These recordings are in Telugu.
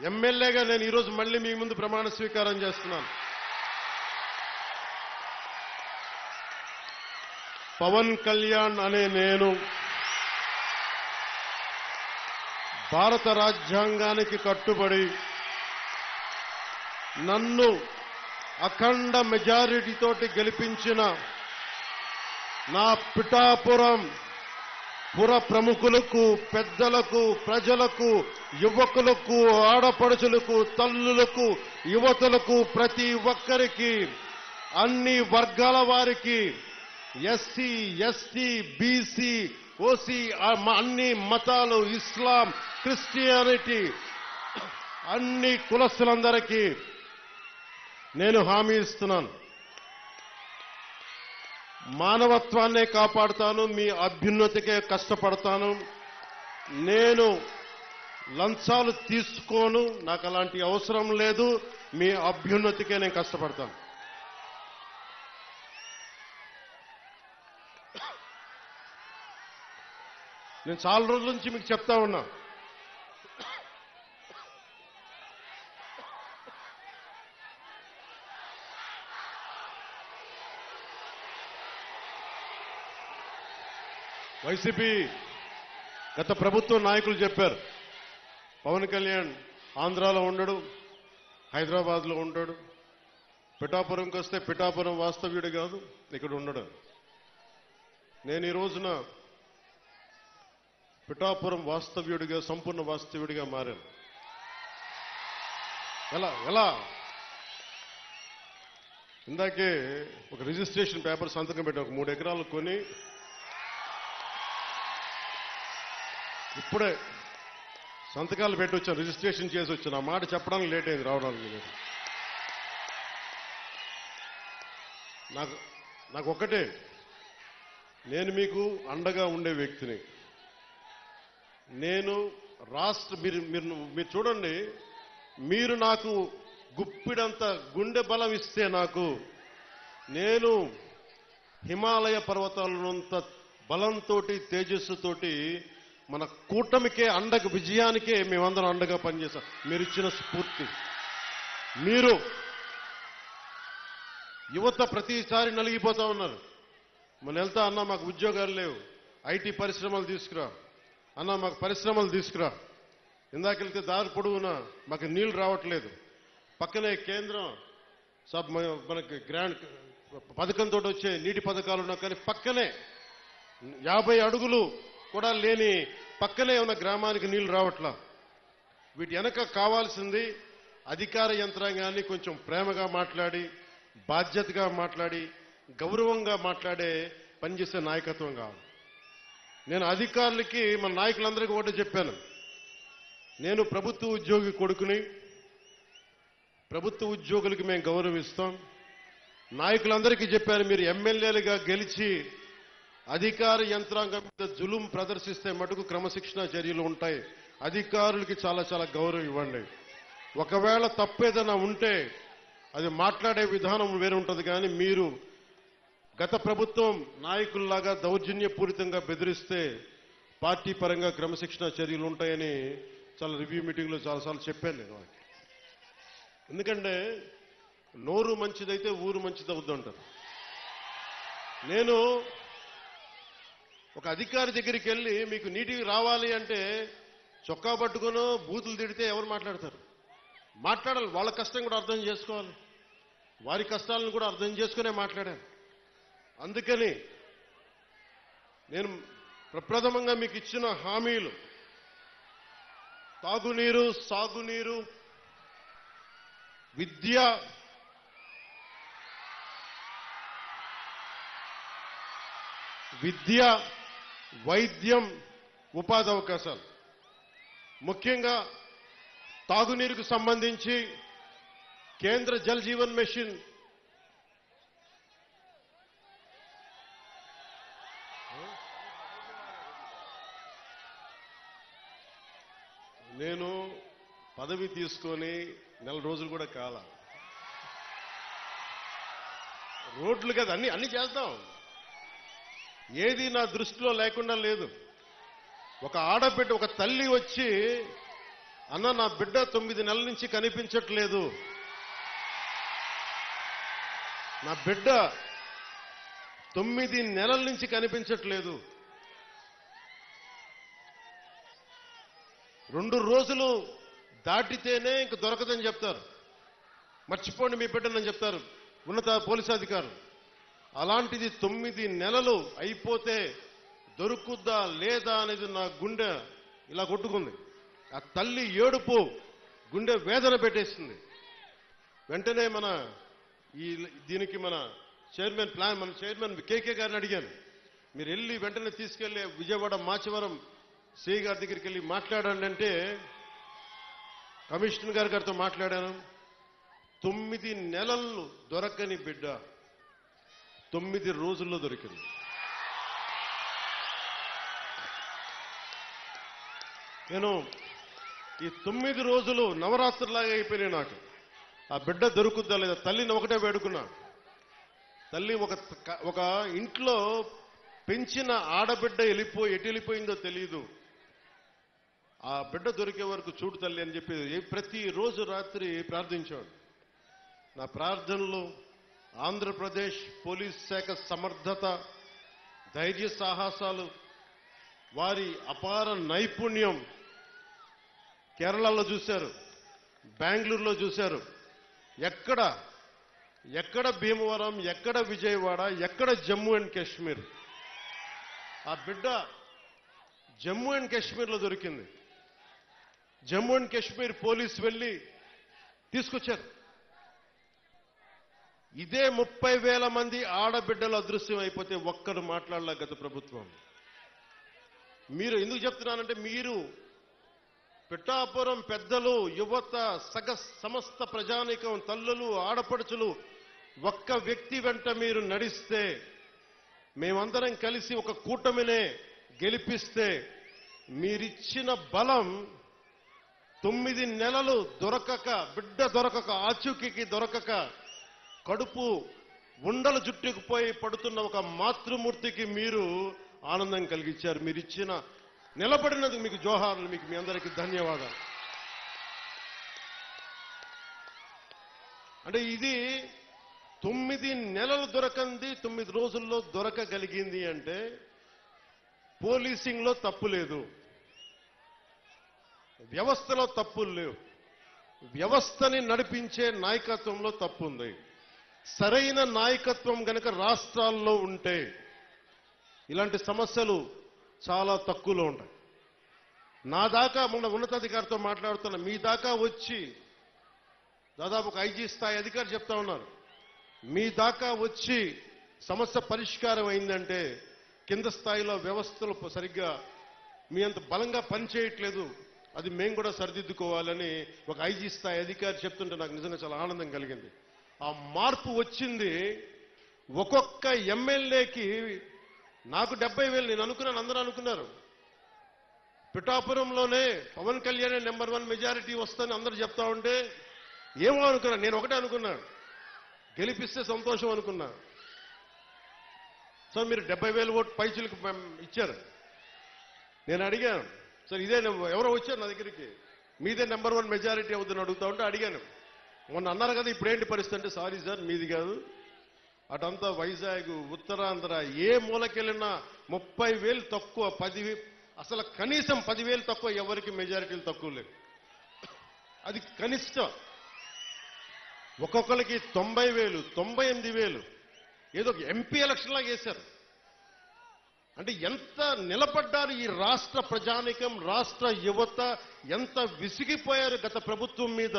ఎమ్మెల్యేగా నేను ఈరోజు మళ్ళీ మీ ముందు ప్రమాణ స్వీకారం చేస్తున్నాను. పవన్ కళ్యాణ్ అనే నేను భారత రాజ్యాంగానికి కట్టుబడి నన్ను అఖండ మెజారిటీతోటి గెలిపించిన నా పిఠాపురం పుర ప్రముఖులకు, పెద్దలకు, ప్రజలకు, యువకులకు, ఆడపడుచులకు, తల్లులకు, యువతులకు, ప్రతి ఒక్కరికి, అన్ని వర్గాల వారికి, ఎస్సీ, ఎస్టీ, బీసీ, ఓసీ, అన్ని మతాలు, ఇస్లాం, క్రిస్టియానిటీ, అన్ని కులస్తులందరికీ నేను హామీ ఇస్తున్నాను. మానవత్వాన్నే కాపాడుతాను, మీ అభ్యున్నతికే కష్టపడతాను. నేను లంచాలు తీసుకోను, నాకు అలాంటి అవసరం లేదు. మీ అభ్యున్నతికే నేను కష్టపడతాను. నేను చాలా రోజుల నుంచి మీకు చెప్తా ఉన్నా, వైసీపీ గత ప్రభుత్వ నాయకులు చెప్పారు, పవన్ కళ్యాణ్ ఆంధ్రాలో ఉండడు, హైదరాబాద్లో ఉంటాడు, పిఠాపురంకి వస్తే పిఠాపురం వాస్తవ్యుడు కాదు, ఇక్కడ ఉండడు. నేను ఈ రోజున పిఠాపురం వాస్తవ్యుడిగా, సంపూర్ణ వాస్తవ్యుడిగా మారాను. ఎలా ఇందాకే ఒక రిజిస్ట్రేషన్ పేపర్ సంతకం పెట్టి ఒక 3 ఎకరాలు కొని ఇప్పుడే సంతకాలు పెట్టి వచ్చాను, రిజిస్ట్రేషన్ చేసి వచ్చాను. ఆ మాట చెప్పడానికి లేట్ అయింది రావడానికి. నాకు ఒక్కటే, నేను మీకు అండగా ఉండే వ్యక్తిని. నేను మీరు చూడండి, మీరు నాకు గుప్పిడంత గుండె బలం ఇస్తే నాకు, నేను హిమాలయ పర్వతాలంత బలంతో, తేజస్సుతోటి మన కూటమికే అండగా, విజయానికే మేమందరం అండగా పనిచేస్తాం. మీరు ఇచ్చిన స్ఫూర్తి. మీరు యువత ప్రతిసారి నలిగిపోతా ఉన్నారు. మన వెళ్తా అన్నా మాకు ఉద్యోగాలు లేవు, ఐటీ పరిశ్రమలు తీసుకురా అన్నా, మాకు పరిశ్రమలు తీసుకురా. ఇందాకెళ్తే దారి పొడవునా మాకు నీళ్లు రావట్లేదు. పక్కనే కేంద్రం మనకి గ్రాండ్ పథకంతో వచ్చే నీటి పథకాలు ఉన్నా కానీ పక్కనే 50 అడుగులు కూడా లేని పక్కనే ఉన్న గ్రామానికి నీళ్లు రావట్లా. వీటి వెనక కావాల్సింది అధికార యంత్రాంగాన్ని కొంచెం ప్రేమగా మాట్లాడి, బాధ్యతగా మాట్లాడి, గౌరవంగా మాట్లాడే పనిచేసే నాయకత్వం కావాలి. నేను అధికారులకి, మన నాయకులందరికీ ఒకటే చెప్పాను, నేను ప్రభుత్వ ఉద్యోగి కొడుకుని, ప్రభుత్వ ఉద్యోగులకి మేము గౌరవిస్తాం. నాయకులందరికీ చెప్పాను, మీరు ఎమ్మెల్యేలుగా గెలిచి అధికార యంత్రాంగం మీద జులుం ప్రదర్శిస్తే మటుకు క్రమశిక్షణ చర్యలు ఉంటాయి. అధికారులకి చాలా చాలా గౌరవం ఇవ్వండి. ఒకవేళ తప్పేదైనా ఉంటే అది మాట్లాడే విధానం వేరే ఉంటుంది. కానీ మీరు గత ప్రభుత్వం నాయకుల్లాగా దౌర్జన్యపూరితంగా బెదిరిస్తే పార్టీ పరంగా క్రమశిక్షణ చర్యలు ఉంటాయని చాలా రివ్యూ మీటింగ్లో చాలాసార్లు చెప్పాను నేను. ఎందుకంటే నోరు మంచిదైతే ఊరు మంచిది అవుతుంటారు. నేను ఒక అధికారి దగ్గరికి వెళ్ళి మీకు నీటికి రావాలి అంటే చొక్కా పట్టుకునో బూతులు తిడితే ఎవరు మాట్లాడతారు? మాట్లాడాలి. వాళ్ళ కష్టం కూడా అర్థం చేసుకోవాలి, వారి కష్టాలను కూడా అర్థం చేసుకునే మాట్లాడాను. అందుకని నేను ప్రప్రథమంగా మీకు ఇచ్చిన హామీలు తాగునీరు, సాగునీరు, విద్య, వైద్యం, ఉపాధి అవకాశాలు. ముఖ్యంగా తాగునీరుకు సంబంధించి కేంద్ర జల్ జీవన్ మిషన్ నేను పదవి తీసుకొని 4 రోజులు కూడా కాల. రోడ్లు కదా అన్ని చేద్దాం, ఏది నా దృష్టిలో లేకుండా లేదు. ఒక ఆడబిడ్డ, ఒక తల్లి వచ్చి అన్న నా బిడ్డ 9 నెలల నుంచి కనిపించట్లేదు, నా బిడ్డ 9 నెలల నుంచి కనిపించట్లేదు, 2 రోజులు దాటితేనే ఇంక దొరకదని చెప్తారు, మర్చిపోండి మీ బిడ్డనని చెప్తారు ఉన్నత పోలీసు అధికారులు. అలాంటిది 9 నెలలు అయిపోతే దొరుకుద్దా లేదా అనేది నా గుండె ఇలా కొట్టుకుంది. ఆ తల్లి ఏడుపు గుండె వేదన పెట్టేసింది. వెంటనే దీనికి మన చైర్మన్ కేకే గారిని అడిగాను, మీరు వెళ్ళి వెంటనే తీసుకెళ్లి విజయవాడ మాచవరం సిఐ గారి దగ్గరికి వెళ్ళి మాట్లాడండి అంటే కమిషనర్ గారితో మాట్లాడాను. 9 నెలలు దొరకని బిడ్డ 9 రోజుల్లో దొరికింది. నేను ఈ 9 రోజులు నవరాత్రులాగా అయిపోయినాయి నాకు. ఆ బిడ్డ దొరుకుద్దా లేదా తల్లిని ఒకటే వేడుకున్నా. తల్లి ఒక ఇంట్లో పెంచిన ఆడబిడ్డ ఎటు వెళ్ళిపోయిందో తెలియదు, ఆ బిడ్డ దొరికే వరకు చూడు తల్లి అని చెప్పి ప్రతిరోజు రాత్రి ప్రార్థించాడు. నా ప్రార్థనలు ఆంధ్రప్రదేశ్ పోలీస్ శాఖ సమర్థత, ధైర్య సాహసాలు, వారి అపార నైపుణ్యం కేరళలో చూశారు, బెంగళూరులో చూశారు. ఎక్కడ భీమవరం, ఎక్కడ విజయవాడ, ఎక్కడ జమ్మూ అండ్ కాశ్మీర్. ఆ బిడ్డ జమ్మూ అండ్ కాశ్మీర్లో దొరికింది. జమ్మూ అండ్ కాశ్మీర్ పోలీసు వెళ్ళి తీసుకొచ్చారు. ఇదే 30,000 మంది ఆడబిడ్డలు అదృశ్యం అయిపోతే ఒక్కరు మాట్లాడలే గత ప్రభుత్వం. మీరు ఎందుకు చెప్తున్నానంటే, మీరు పిఠాపురం పెద్దలు, యువత, సమస్త ప్రజానీకం, తల్లులు, ఆడపడుచులు ఒక్క వ్యక్తి వెంట మీరు నడిస్తే, మేమందరం కలిసి ఒక కూటమినే గెలిపిస్తే, మీరిచ్చిన బలం 9 నెలలు దొరకక, బిడ్డ దొరకక, ఆచూకీకి దొరకక, కడుపు ఉండలు జుట్టుకుపోయి పడుతున్న ఒక మాతృమూర్తికి మీరు ఆనందం కలిగించారు. మీరు ఇచ్చిన నిలబడినందుకు మీకు జోహార్లు, మీకు మీ అందరికీ ధన్యవాదాలు. అంటే ఇది 9 నెలలు దొరకంది 9 రోజుల్లో దొరకగలిగింది అంటే పోలీసింగ్లో తప్పు లేదు, వ్యవస్థలో తప్పులు లేవు, వ్యవస్థని నడిపించే నాయకత్వంలో తప్పు ఉంది. సరైన నాయకత్వం గనక రాష్ట్రాల్లో ఉంటే ఇలాంటి సమస్యలు చాలా తక్కువలో ఉంటాయి. నా దాకా మొన్న ఉన్నతాధికారితో మాట్లాడుతున్నా, మీ దాకా వచ్చి దాదాపు ఒక ఐజీ స్థాయి అధికారి చెప్తా ఉన్నారు, మీ దాకా వచ్చి సమస్య పరిష్కారం అయిందంటే కింద స్థాయిలో వ్యవస్థలు సరిగ్గా మీ అంత బలంగా పనిచేయట్లేదు, అది మేము కూడా సరిదిద్దుకోవాలని ఒక ఐజీ స్థాయి అధికారి చెప్తుంటే నాకు నిజంగా చాలా ఆనందం కలిగింది. ఆ మార్పు వచ్చింది. ఒక్కొక్క ఎమ్మెల్యేకి నాకు 70,000 నేను అనుకున్నాను, అందరూ అనుకున్నారు. పిఠాపురంలోనే పవన్ కళ్యాణ్ నెంబర్ 1 మెజారిటీ వస్తుందని అందరూ చెప్తా ఉంటే ఏమో అనుకున్నాను. నేను ఒకటే అనుకున్నాను, గెలిపిస్తే సంతోషం అనుకున్నా. సో మీరు 70,000 ఓటు పైచులకు ఇచ్చారు. నేను అడిగాను, సార్ ఇదే ఎవరో వచ్చారు నా దగ్గరికి, మీదే నెంబర్ 1 మెజారిటీ అవుతుందని అడుగుతా ఉంటే అడిగాను, మొన్న అన్నారు కదా ఇప్పుడేంటి పరిస్థితి అంటే, సారీ సార్ మీది కాదు, అటంతా వైజాగ్, ఉత్తరాంధ్ర ఏ మూలకెళ్ళినా 30,000 తక్కువ, 10,000 అసలు కనీసం 10,000 తక్కువ, ఎవరికి మెజారిటీలు తక్కువ లేవు. అది కనిష్టం. ఒక్కొక్కరికి 90,000, 98,000 ఏదో ఎంపీ ఎలక్షన్ లాగా వేశారు. అంటే ఎంత నిలబడ్డారు ఈ రాష్ట్ర ప్రజానికం, రాష్ట్ర యువత ఎంత విసిగిపోయారు గత ప్రభుత్వం మీద.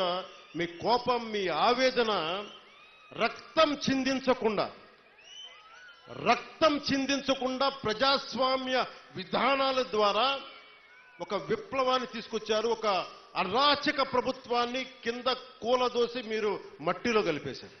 మీ కోపం, మీ ఆవేదన రక్తం చిందించకుండా ప్రజాస్వామ్య విధానాల ద్వారా ఒక విప్లవాన్ని తీసుకొచ్చారు. ఒక అరాచక ప్రభుత్వాన్ని కింద కూలదోసి మీరు మట్టిలో కలిపేశారు.